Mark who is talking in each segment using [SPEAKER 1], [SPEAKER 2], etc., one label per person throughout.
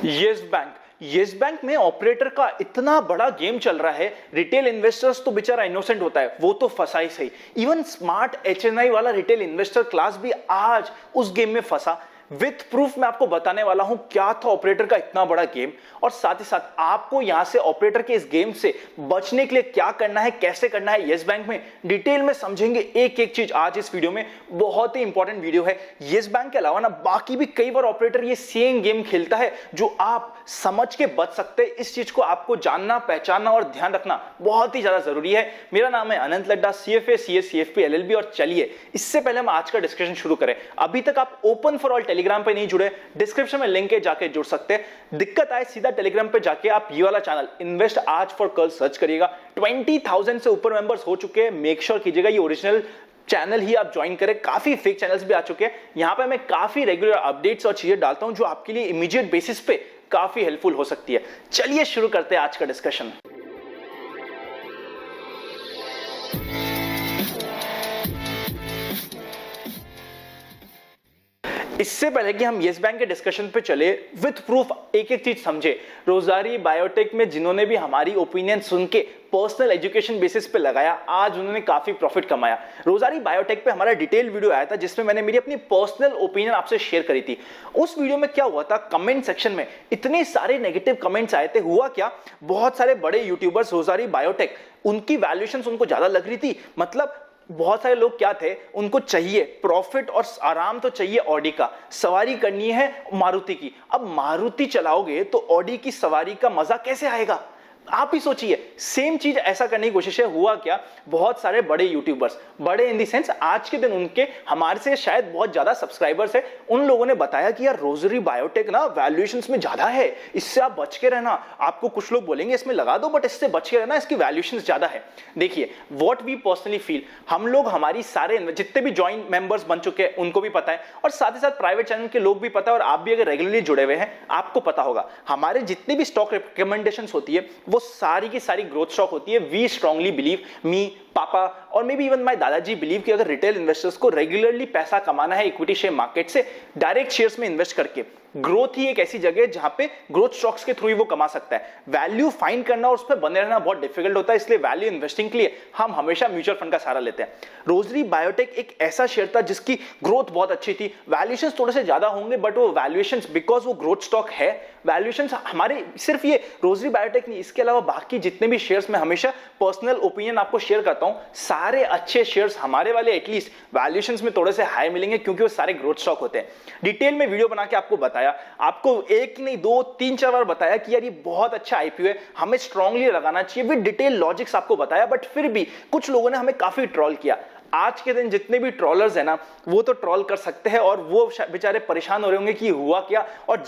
[SPEAKER 1] Yes bank में operator का इतना बड़ा गेम चल रहा है। रिटेल इन्वेस्टर्स तो बेचारा इनोसेंट होता है, वो तो फंसा ही सही। इवन स्मार्ट एचएनआई वाला रिटेल इन्वेस्टर क्लास भी आज उस गेम में फंसा। विथ प्रूफ मैं आपको बताने वाला हूं क्या था ऑपरेटर का इतना बड़ा गेम, और साथ ही साथ आपको यहां से ऑपरेटर के इस गेम से बचने के लिए क्या करना है, कैसे करना है, येस बैंक में डिटेल में समझेंगे एक एक चीज आज इस वीडियो में। बहुत ही इंपॉर्टेंट वीडियो है। येस बैंक के अलावा ना बाकी भी कई बार ऑपरेटर ये सेम गेम खेलता है जो आप समझ के बच सकते हैं। इस चीज को आपको जानना, पहचानना और ध्यान रखना बहुत ही ज्यादा जरूरी है। मेरा नाम है अनंत Ladda, CFA, CS, CFP, LLB। और चलिए इससे पहले हम आज का डिस्कशन शुरू करें। अभी तक आप ओपन फॉर ऑल टेलीग्राम पे नहीं जुड़े, डिस्क्रिप्शन में लिंक है, जाके जुड़ सकते हैं। दिक्कत आए सीधा टेलीग्राम पे जाके आप ये वाला चैनल इन्वेस्ट आज फॉर कल सर्च करिएगा। 20,000 से ऊपर मेंबर्स हो चुके हैं। मेक श्योर कीजिएगा ये ओरिजिनल चैनल ही आप ज्वाइन करें। काफी फेक चैनल्स भी आ चुके हैं। यहां पे मैं काफी रेगुलर अपडेट्स और चीजें डालता हूं जो आपके लिए इमीडिएट बेसिस पे काफी हेल्पफुल हो सकती है। चलिए शुरू करते हैं आज का डिस्कशन। इससे पहले कि हम येस बैंक के डिस्कशन पे चले, विथ प्रूफ एक एक चीज समझे। रोजारी बायोटेक में जिन्होंने भी हमारी ओपिनियन सुन के पर्सनल एजुकेशन बेसिस पे लगाया, आज उन्होंने काफी प्रॉफिट कमाया। रोजारी बायोटेक पे हमारा डिटेल वीडियो आया था जिसमें मैंने मेरी अपनी पर्सनल ओपिनियन आपसे शेयर करी थी। उस वीडियो में क्या हुआ था, कमेंट सेक्शन में इतने सारे नेगेटिव कमेंट्स आए थे। हुआ क्या, बहुत सारे बड़े यूट्यूबर्स रोजारी बायोटेक, उनकी वैल्यूएशंस उनको ज्यादा लग रही थी। मतलब बहुत सारे लोग क्या थे, उनको चाहिए प्रॉफिट और आराम तो चाहिए ऑडी का, सवारी करनी है मारुति की। अब मारुति चलाओगे तो ऑडी की सवारी का मजा कैसे आएगा, आप ही सोचिए। सेम चीज ऐसा करने की कोशिश है। हुआ क्या, बहुत सारे बड़े यूट्यूबर्स, बड़े इन दी सेंस आज के दिन उनके हमारे से शायद बहुत ज्यादा सब्सक्राइबर्स है, उन लोगों ने बताया कि यार रोजरी बायोटेक ना वैल्यूएशंस में ज्यादा है, इससे आप बच के रहना। आपको कुछ लोग बोलेंगे इसमें लगा दो, बट इससे बच के रहना, इसकी वैल्यूएशंस ज्यादा है। देखिए व्हाट वी पर्सनली फील, हम लोग हमारी सारे जितने भी ज्वाइन मेंबर्स बन चुके हैं उनको भी पता है, और साथ ही साथ प्राइवेट चैनल के लोग भी पता है, और आप भी अगर रेगुलरली जुड़े हुए हैं आपको पता होगा हमारे जितनी भी स्टॉक रिकमेंडेशंस होती है वो सारी की सारी ग्रोथ स्टॉक होती है। वी स्ट्रांगली बिलीव, मी, पापा और मे बी इवन माय दादाजी बिलीव कि अगर रिटेल इन्वेस्टर्स को रेगुलरली पैसा कमाना है इक्विटी शेयर मार्केट से डायरेक्ट शेयर्स में इन्वेस्ट करके, ग्रोथ ही एक ऐसी जगह है जहां पे ग्रोथ स्टॉक्स के थ्रू ही वो कमा सकता है। वैल्यू फाइंड करना और उस पर बने रहना बहुत डिफिकल्ट होता है, इसलिए वैल्यू इन्वेस्टिंग के लिए हम हमेशा म्यूचुअल फंड का सहारा लेते हैं। रोजरी बायोटेक एक ऐसा शेयर था जिसकी ग्रोथ बहुत अच्छी थी। वैल्यूएशंस थोड़े से ज्यादा होंगे, बट वो वैल्यूएशंस बिकॉज वो ग्रोथ स्टॉक है, वैल्यूएशंस हमारे सिर्फ ये रोजरी बायोटेक नहीं, इसके अलावा बाकी जितने भी शेयर्स में हमेशा पर्सनल ओपिनियन आपको शेयर करता हूं, सारे अच्छे शेयर्स हमारे वाले एटलीस्ट वैल्यूएशंस में थोड़े से हाई मिलेंगे क्योंकि वो सारे ग्रोथ स्टॉक होते हैं। डिटेल में वीडियो बना के आपको बताया, आपको एक नहीं दो तीन चार बार बताया कि यार ये बहुत अच्छा आईपीओ है, हमें स्ट्रांगली लगाना चाहिए, विद डिटेल लॉजिक्स आपको बताया। बट फिर भी कुछ लोगों ने हमें काफी ट्रोल किया। आज के दिन जितने भी ट्रोलर्स है ना वो तो ट्रोल कर सकते हैं, और वो बेचारे परेशान हो रहे होंगे कि हुआ क्या, और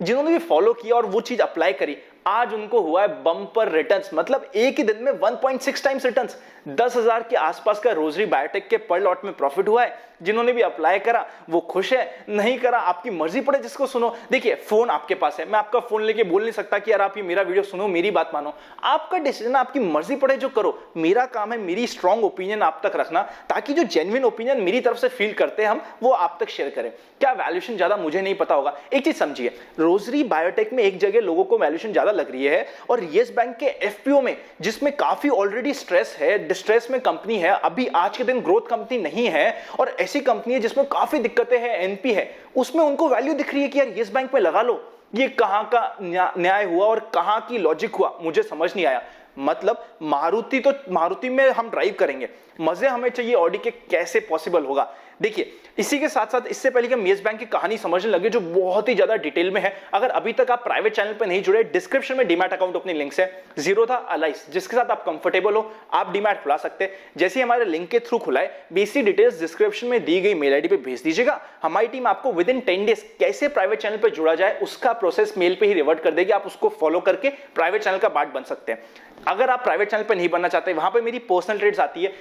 [SPEAKER 1] जिन्होंने भी फॉलो किया और वो चीज अप्लाई करी, आज उनको हुआ है बम्पर रिटर्न्स। मतलब एक ही दिन में 1.6 टाइम्स रिटर्न्स, 10,000 के आसपास का रोजरी बायोटेक के पर लॉट में प्रॉफिट हुआ है। जिन्होंने भी अप्लाई करा वो खुश है, नहीं करा आपकी मर्जी पड़े जिसको सुनो। देखिए फोन आपके पास है, मैं आपका फोन लेके बोल नहीं सकता कि यार आप ये मेरा वीडियो सुनो, मेरी बात मानो। आपका डिसीजन, आपकी मर्जी पड़े जो करो। मेरा काम है मेरी स्ट्रॉन्ग ओपिनियन आप तक रखना, ताकि जो जेन्युइन ओपिनियन मेरी तरफ से फील करते हैं हम, वो आप तक शेयर करें। क्या वैल्यूएशन ज्यादा मुझे नहीं पता होगा। एक चीज समझिए, रोजरी बायोटेक में एक जगह लोगों को वैल्यूएशन ज्यादा लग रही है, और येस बैंक के एफपीओ में जिसमें काफी ऑलरेडी स्ट्रेस है, डिस्ट्रेस में कंपनी है, अभी आज के दिन ग्रोथ कंपनी नहीं है, और ऐसी कंपनी है जिसमें काफी दिक्कतें हैं, एनपी है, उसमें उनको वैल्यू दिख रही है कि यार येस बैंक पे लगा लो। ये कहां का न्याय हुआ और कहां की लॉजिक हुआ, मुझे समझ नहीं आया। मतलब मारुति में हम ड्राइव करेंगे, मजे हमें चाहिए ऑडी के, कैसे पॉसिबल होगा। देखिए इसी के साथ साथ इससे पहले कि हम येस बैंक की कहानी समझने लगे जो बहुत ही ज्यादा डिटेल में है, अगर अभी तक आप प्राइवेट चैनल पे नहीं जुड़े, डिस्क्रिप्शन में डीमैट अकाउंट ओपनिंग लिंक्स है। जीरोधा, अलाइस, जिसके साथ आप कंफर्टेबल हो आप डीमैट खुला सकते हैं। जैसे ही हमारे लिंक के थ्रू खुलाए, बेसिक डिटेल्स डिस्क्रिप्शन में दी गई मेल आईडी पे भेज दीजिएगा। हमारी टीम आपको विद इन 10 डेज कैसे प्राइवेट चैनल पे जुड़ा जाए उसका प्रोसेस मेल पे ही रिवर्ट कर देगी। आप उसको फॉलो करके प्राइवेट चैनल का पार्ट बन सकते हैं। अगर आप प्राइवेट चैनल पे नहीं बनना चाहते, वहां पे मेरी पर्सनल ट्रेड्स आती है,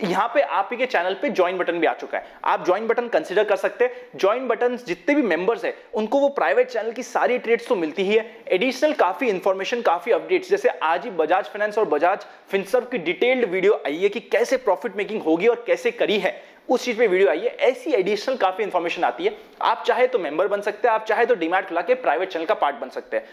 [SPEAKER 1] यहां पे आप ही के चैनल पे ज्वाइन बटन भी आ चुका है, आप ज्वाइन बटन कंसीडर कर सकते हैं। ज्वाइन बटन जितने भी मेंबर्स हैं उनको वो प्राइवेट चैनल की सारी ट्रेड्स तो मिलती ही है, एडिशनल काफी इंफॉर्मेशन, काफी अपडेट्स। जैसे आज ही बजाज फाइनेंस और बजाज फिनसर्व की डिटेल्ड वीडियो आई है कि कैसे प्रॉफिट मेकिंग होगी और कैसे करी है, उस चीज पे वीडियो आई है। ऐसी एडिशनल काफी इंफॉर्मेशन आती है। आप चाहे तो मेंबर बन सकते हैं, आप चाहे तो डीमैट खुला के प्राइवेट चैनल का पार्ट बन सकते हैं।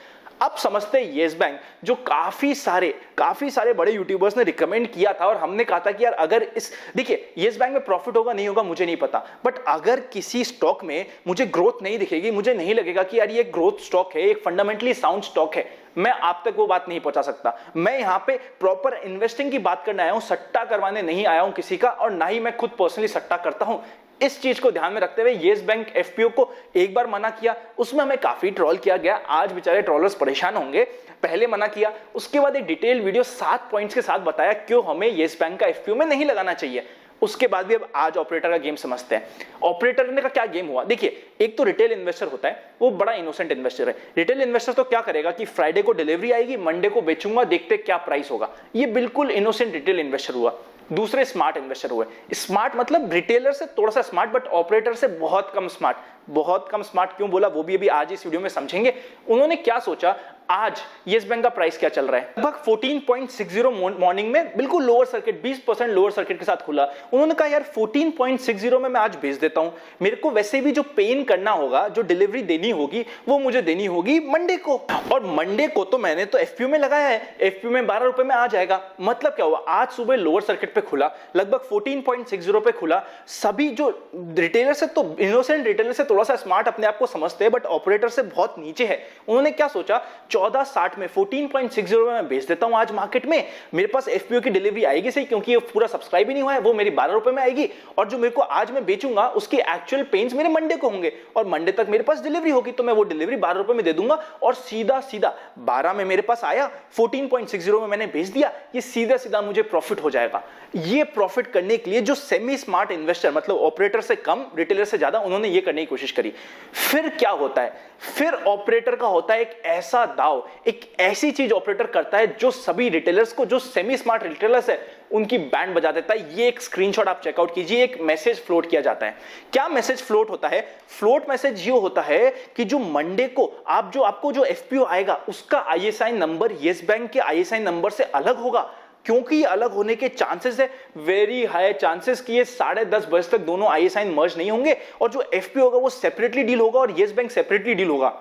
[SPEAKER 1] अब समझते हैं येस बैंक, जो काफी सारे बड़े यूट्यूबर्स ने रिकमेंड किया था और हमने कहा था कि यार अगर इस, देखिए येस बैंक में प्रॉफिट होगा नहीं होगा मुझे नहीं पता, बट अगर किसी स्टॉक में मुझे ग्रोथ नहीं दिखेगी, मुझे नहीं लगेगा कि यार ये ग्रोथ स्टॉक है, एक फंडामेंटली साउंड स्टॉक है, मैं आप तक वो बात नहीं पहुंचा सकता। मैं यहां पे प्रॉपर इन्वेस्टिंग की बात करने आया हूं, सट्टा करवाने नहीं आया हूं किसी का, और ना ही मैं खुद पर्सनली सट्टा करता हूं। इस चीज को ध्यान में रखते हुए येस बैंक एफपीओ को एक बार मना किया, उसमें हमें काफी ट्रोल किया गया। आज बेचारे ट्रोलर्स परेशान होंगे। पहले मना किया, उसके बाद एक डिटेल वीडियो 7 पॉइंट्स के साथ बताया क्यों हमें येस बैंक का एफपीओ में नहीं लगाना चाहिए। उसके बाद भी अब आज ऑपरेटर का गेम समझते हैं। ऑपरेटर ने का क्या गेम हुआ, देखिए एक तो रिटेल इन्वेस्टर होता है, वो बड़ा इनोसेंट इन्वेस्टर है। रिटेल इन्वेस्टर तो क्या करेगा कि फ्राइडे को डिलीवरी आएगी, मंडे को बेचूंगा, देखते क्या प्राइस होगा। ये बिल्कुल इनोसेंट रिटेल इन्वेस्टर हुआ। दूसरे स्मार्ट इन्वेस्टर हुए। स्मार्ट मतलब रिटेलर से थोड़ा सा स्मार्ट, बट ऑपरेटर से बहुत कम स्मार्ट। बहुत कम स्मार्ट क्यों बोला वो भी अभी आज इस वीडियो में समझेंगे। उन्होंने क्या सोचा, आज येस बैंक का प्राइस क्या चल रहा है, लगभग 14.60 मॉर्निंग में, बिल्कुल लोअर सर्किट, 20% लोअर सर्किट के साथ खुला। उन्होंने कहा यार 14.60 में मैं आज भेज देता हूं, मेरे को वैसे भी जो पेन करना होगा, जो डिलीवरी देनी होगी, वो मुझे देनी होगी मंडे को, और मंडे को तो मैंने तो एफपीओ में लगाया है, एफपीओ में 12 रुपए में आ जाएगा। मतलब क्या हुआ, आज सुबह लोअर सर्किट पे खुला, लगभग 14.60 पे खुला। सभी जो रिटेलर से, तो इनोसेंट रिटेलर से थोड़ा सा स्मार्ट अपने आप को समझते हैं, बट ऑपरेटर से बहुत नीचे है। उन्होंने क्या सोचा, 14.60 में 14.60 में मैं बेच देता हूं आज मार्केट में, मेरे पास एफपीओ की डिलीवरी आएगी सही, क्योंकि ये पूरा सब्सक्राइब ही नहीं हुआ है, वो मेरी 12 रुपए में आएगी, और जो मेरे को आज मैं बेचूंगा उसकी एक्चुअल पेन्स मेरे मंडे को होंगे, और मंडे तक मेरे पास डिलीवरी होगी, तो मैं वो डिलीवरी 12 रुपए में दे दूंगा, और सीधा 12 में मेरे पास आया, 14.60 में मैंने बेच दिया, ये सीधा मुझे प्रॉफिट हो जाएगा। ये प्रॉफिट करने के लिए जो सेमी स्मार्ट इन्वेस्टर, मतलब ऑपरेटर से कम, रिटेलर से ज्यादा, उन्होंने ये करने की कोशिश करी। फिर क्या होता है, फिर ऑपरेटर का होता है एक ऐसा दाव, एक ऐसी चीज ऑपरेटर करता है जो सभी रिटेलर्स को, जो सेमी स्मार्ट रिटेलर्स है, उनकी बैंड बजा देता है। ये एक स्क्रीनशॉट आप चेकआउट कीजिए, एक मैसेज फ्लोट किया जाता है। क्या मैसेज फ्लोट होता है? फ्लोट मैसेज ये होता है कि जो मंडे को आपको जो एफपीओ आएगा, उसका आईएसआईएन नंबर येस बैंक के आईएसआईएन नंबर से अलग होगा, क्योंकि ये अलग होने के चांसेस है, वेरी हाई चांसेस कि ये 10:30 बजे तक दोनों आईएसआईएन मर्ज नहीं होंगे, और जो एफपीओ होगा वो सेपरेटली डील होगा और येस बैंक सेपरेटली डील होगा।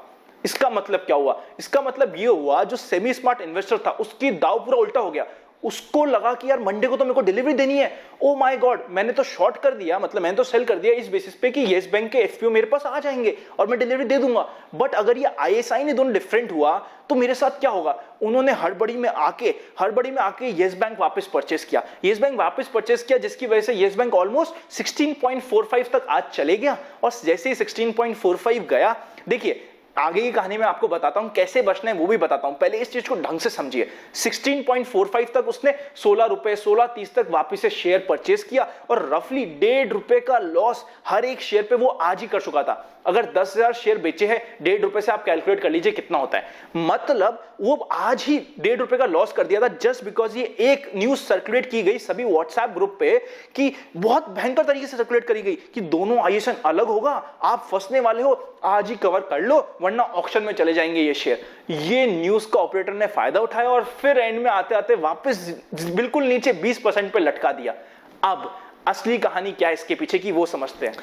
[SPEAKER 1] इसका मतलब क्या हुआ? इसका मतलब ये हुआ, जो सेमी स्मार्ट इन्वेस्टर था उसकी दाव पूरा उल्टा हो गया। उसको लगा कि यार मंडे को तो मेरे को डिलीवरी देनी है, ओ माय गॉड, मैंने तो शॉर्ट कर दिया, मतलब मैंने तो सेल कर दिया इस बेसिस पे कि येस बैंक के एफपीओ मेरे पास आ जाएंगे और मैं डिलीवरी दे दूंगा। बट अगर ये आईएसआई ने दोनों डिफरेंट हुआ तो मेरे साथ क्या होगा? उन्होंने हड़बड़ी में आके येस बैंक वापस परचेस किया। येस बैंक वापस परचेस किया, जिसकी वजह से येस बैंक ऑलमोस्ट 16.45 तक आज चले गया, और जैसे ही 16.45 गया, देखिए आगे की कहानी में आपको बताता हूं, कैसे बचना है वो भी बताता हूं, पहले इस चीज को ढंग से समझिए। 16.45 तक उसने 16 रुपए 16.30 तक वापस से शेयर परचेस किया, और रफली 1.5 रुपए का लॉस हर एक शेयर पे वो आज ही कर चुका था। अगर 10,000 शेयर बेचे हैं 1.5 रुपए से, आप कैलकुलेट कर लीजिए कितना होता है। मतलब वो आज ही 1.5 रुपए का लॉस कर दिया था, जस्ट बिकॉज ये एक न्यूज सर्कुलेट की गई सभी व्हाट्सएप ग्रुप पे, कि बहुत भयंकर तरीके से सर्कुलेट करी गई कि दोनों आईएसआईएन अलग होगा, आप फंसने वाले हो, आज ही कवर कर लो वरना ऑक्शन में चले जाएंगे ये शेयर। ये न्यूज का ऑपरेटर ने फायदा उठाया और फिर एंड में आते आते वापस बिल्कुल नीचे 20% पे लटका दिया। अब असली कहानी क्या है इसके पीछे की, वो समझते हैं।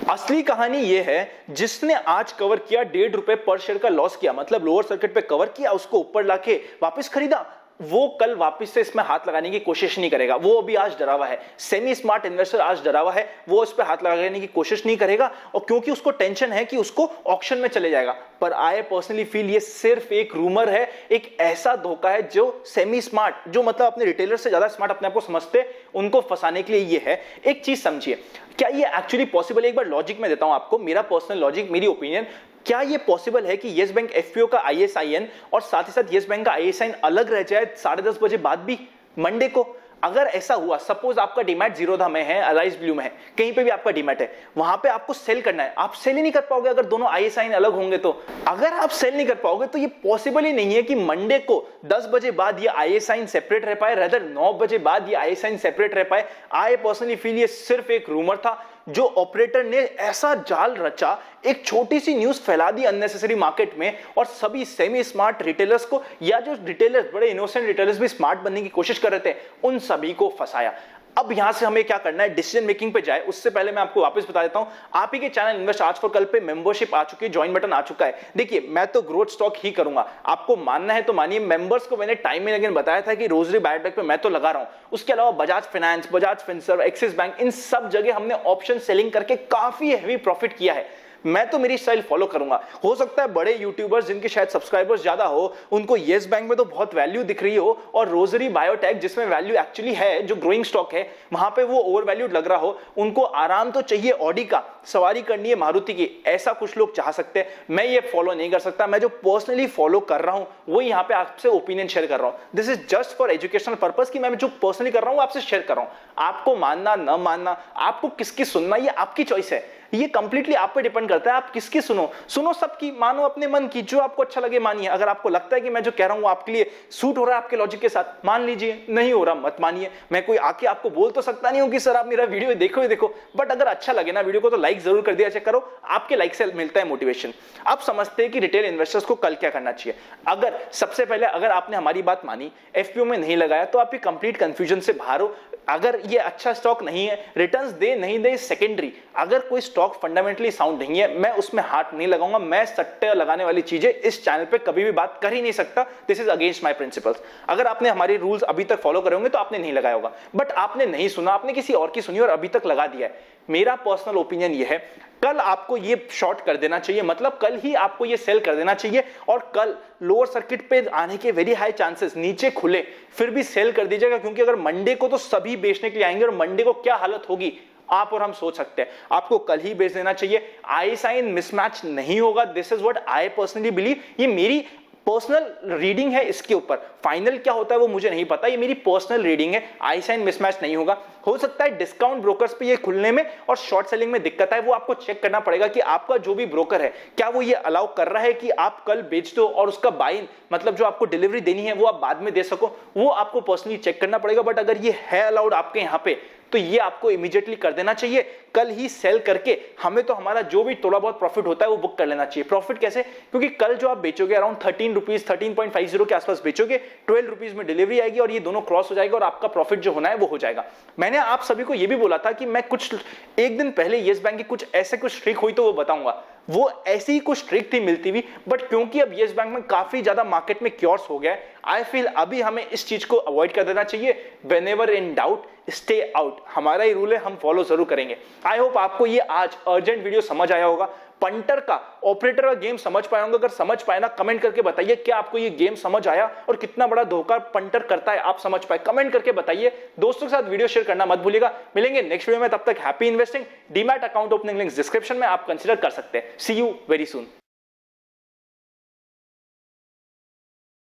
[SPEAKER 1] असली कहानी ये है, जिसने आज कवर किया 1.5 रुपए पर शेयर का लॉस किया, मतलब लोअर सर्किट पे कवर किया, उसको ऊपर लाके वापस खरीदा, वो कल वापस से इसमें हाथ लगाने की कोशिश नहीं करेगा। वो अभी आज डरा हुआ है, सेमी स्मार्ट इन्वेस्टर आज डरा हुआ है, वो इस पे हाथ लगाने की कोशिश नहीं करेगा, और क्योंकि उसको टेंशन है कि उसको ऑक्शन में चले जाएगा। पर आई पर्सनली फील ये सिर्फ एक रूमर है, एक ऐसा धोखा है जो सेमी स्मार्ट, जो मतलब अपने रिटेलर से ज्यादा स्मार्ट अपने आप को समझते, उनको फंसाने के लिए ये है। एक चीज समझिए, क्या ये एक्चुअली पॉसिबल है? एक बार लॉजिक में देता हूं आपको, मेरा पर्सनल लॉजिक, मेरी ओपिनियन। क्या ये पॉसिबल है कि येस बैंक एफपीओ का आईएसआईएन और साथ ही साथ येस बैंक का आईएसआईएन अलग रह जाए 10:30 बजे बाद भी मंडे को? अगर ऐसा हुआ, सपोज आपका डीमैट जीरोधा में है, अलाइज ब्लू में है, कहीं पे भी आपका डीमैट है, वहां पे आपको सेल करना है, आप सेल ही नहीं कर पाओगे अगर दोनों आईएसआईएन अलग होंगे तो। अगर आप सेल नहीं कर पाओगे तो ये पॉसिबल ही नहीं है कि मंडे को 10 बजे बाद ये आईएसआईएन सेपरेट रह पाए, रेदर 9 बजे बाद ये आईएसआईएन सेपरेट रह पाए। आई पर्सनली फील ये सिर्फ एक रूमर था, जो ऑपरेटर ने ऐसा जाल रचा, एक छोटी सी न्यूज फैला दी अननेसेसरी मार्केट में, और सभी सेमी स्मार्ट रिटेलर्स को, या जो रिटेलर्स बड़े इनोसेंट रिटेलर्स भी स्मार्ट बनने की कोशिश कर रहे थे, उन सभी को फंसाया। अब यहां से हमें क्या करना है, डिसीजन मेकिंग पे जाए उससे पहले मैं आपको वापस बता देता हूं, आप ही के चैनल इन्वेस्ट आज फॉर कल पे मेंबरशिप आ चुकी है, ज्वाइन बटन आ चुका है। देखिए मैं तो ग्रोथ स्टॉक ही करूंगा, आपको मानना है तो मानिए। मेंबर्स को मैंने टाइम एंड अगेन बताया था कि रोजरी बायोटेक पे मैं तो लगा रहा हूं, उसके अलावा Bajaj Finance, Bajaj Finserv, Axis Bank, इन सब जगह हमने ऑप्शन सेलिंग करके काफी हेवी प्रॉफिट किया है। मैं तो मेरी स्टाइल फॉलो करूंगा। हो सकता है बड़े यूट्यूबर्स जिनके शायद सब्सक्राइबर्स ज्यादा हो, उनको येस बैंक में तो बहुत वैल्यू दिख रही हो, और रोजरी बायोटेक जिसमें वैल्यू एक्चुअली है, जो ग्रोइंग स्टॉक है, वहां पे वो ओवर वैल्यूड लग रहा हो। उनको आराम तो चाहिए, ऑडी का सवारी करनी है मारुति की, ऐसा कुछ लोग चाह सकते हैं। मैं ये फॉलो नहीं कर सकता। मैं जो पर्सनली फॉलो कर रहा हूं वो यहाँ पे आपसे ओपिनियन शेयर कर रहा हूं। This is just for educational purpose कि मैं जो पर्सनली कर रहा हूं आपसे शेयर कर रहा हूं। आपको मानना न मानना, आपको किसकी सुनना, ये आपकी चॉइस है। ये कंप्लीटली आप पे डिपेंड करता है, आप किसकी सुनो सबकी, मानो अपने मन की, जो आपको अच्छा लगे मानिए। अगर आपको लगता है कि मैं जो कह रहा हूं आपके लिए सूट हो रहा है, आपके लॉजिक के साथ, मान लीजिए, नहीं हो रहा मत मानिए। मैं कोई आके आपको बोल तो सकता नहीं हूं कि सर आप मेरा वीडियो देखो ही देखो, बट अगर अच्छा लगे ना वीडियो को तो लाइक जरूर कर दिया चेक करो, आपके लाइक से मिलता है मोटिवेशन। आप समझते हैं कि रिटेल इन्वेस्टर्स को कल क्या करना चाहिए। अगर सबसे पहले अगर आपने हमारी बात मानी, एफपीओ में नहीं लगाया, तो आप कंप्लीट कंफ्यूजन से बाहर हो। अगर ये अच्छा स्टॉक नहीं है, रिटर्न्स दे नहीं दे सेकेंडरी, अगर कोई स्टॉक फंडामेंटली साउंड नहीं है, मैं उसमें हाथ नहीं लगाऊंगा। मैं सट्टे लगाने वाली चीजें इस चैनल पे कभी भी बात कर ही नहीं सकता। This is against my principles. अगर आपने हमारे रूल्स अभी तक फॉलो करे होंगे तो आपने नहीं लगाया होगा, बट आपने नहीं सुना, आपने किसी और की सुनी और अभी तक लगा दिया है। मेरा पर्सनल ओपिनियन ये है, कल आपको ये शॉर्ट कर देना चाहिए, मतलब कल ही आपको ये सेल कर देना चाहिए, और कल लोअर सर्किट पे आने के वेरी हाई चांसेस, नीचे खुले फिर भी सेल कर दीजिएगा, क्योंकि अगर मंडे को तो सभी बेचने के लिए आएंगे और मंडे को क्या हालत होगी आप और हम सोच सकते हैं। आपको कल ही बेच देना चाहिए। आई साइन मिसमैच नहीं होगा, this is what I personally believe. ये मेरी पर्सनल रीडिंग है, इसके ऊपर फाइनल क्या होता है वो मुझे नहीं पता, ये मेरी पर्सनल रीडिंग है। आई साइन मिसमैच नहीं होगा। हो सकता है डिस्काउंट ब्रोकर्स पे ये खुलने में और शॉर्ट सेलिंग में दिक्कत है, वो आपको चेक करना पड़ेगा कि आपका जो भी ब्रोकर है क्या वो ये अलाउ कर रहा है कि आप कल बेच दो और उसका बाइन, मतलब जो आपको डिलीवरी देनी है वो आप बाद में दे सको, वो आपको पर्सनली चेक करना पड़ेगा। बट अगर ये है अलाउड आपके यहाँ पे तो ये आपको इमीडिएटली कर देना चाहिए। कल ही सेल करके हमें तो हमारा जो भी थोड़ा बहुत प्रॉफिट होता है वो बुक कर लेना चाहिए। प्रॉफिट कैसे? क्योंकि कल जो आप बेचोगे अराउंड 13 रुपीज 13.50 के आसपास बेचोगे, 12 रुपीज में डिलीवरी आएगी और ये दोनों क्रॉस हो जाएगा और आपका प्रॉफिट जो होना है वो हो जाएगा। मैंने आप सभी को ये भी बोला था कि मैं कुछ एक दिन पहले येस बैंक की कुछ ऐसे कुछ ट्रिक हुई तो वो बताऊंगा, वो ऐसी ही कुछ ट्रिक थी मिलती हुई, बट क्योंकि अब येस बैंक में काफी ज्यादा मार्केट में क्योर्स हो गया है, आई फील अभी हमें इस चीज को अवॉइड कर देना चाहिए। Whenever in doubt stay out, हमारा ही रूल है, हम फॉलो जरूर करेंगे। आई होप आपको ये आज अर्जेंट वीडियो समझ आया होगा। पंटर का, ऑपरेटर का गेम समझ पाए होंगे। अगर समझ पाए ना, कमेंट करके बताइए क्या आपको ये गेम समझ आया और कितना बड़ा धोखा पंटर करता है आप समझ पाए, कमेंट करके बताइए। दोस्तों के साथ वीडियो शेयर करना मत भूलिएगा। मिलेंगे नेक्स्ट वीडियो में, तब तक happy investing. Demat account opening links description में आप कंसीडर कर सकते हैं। सी यू वेरी सून।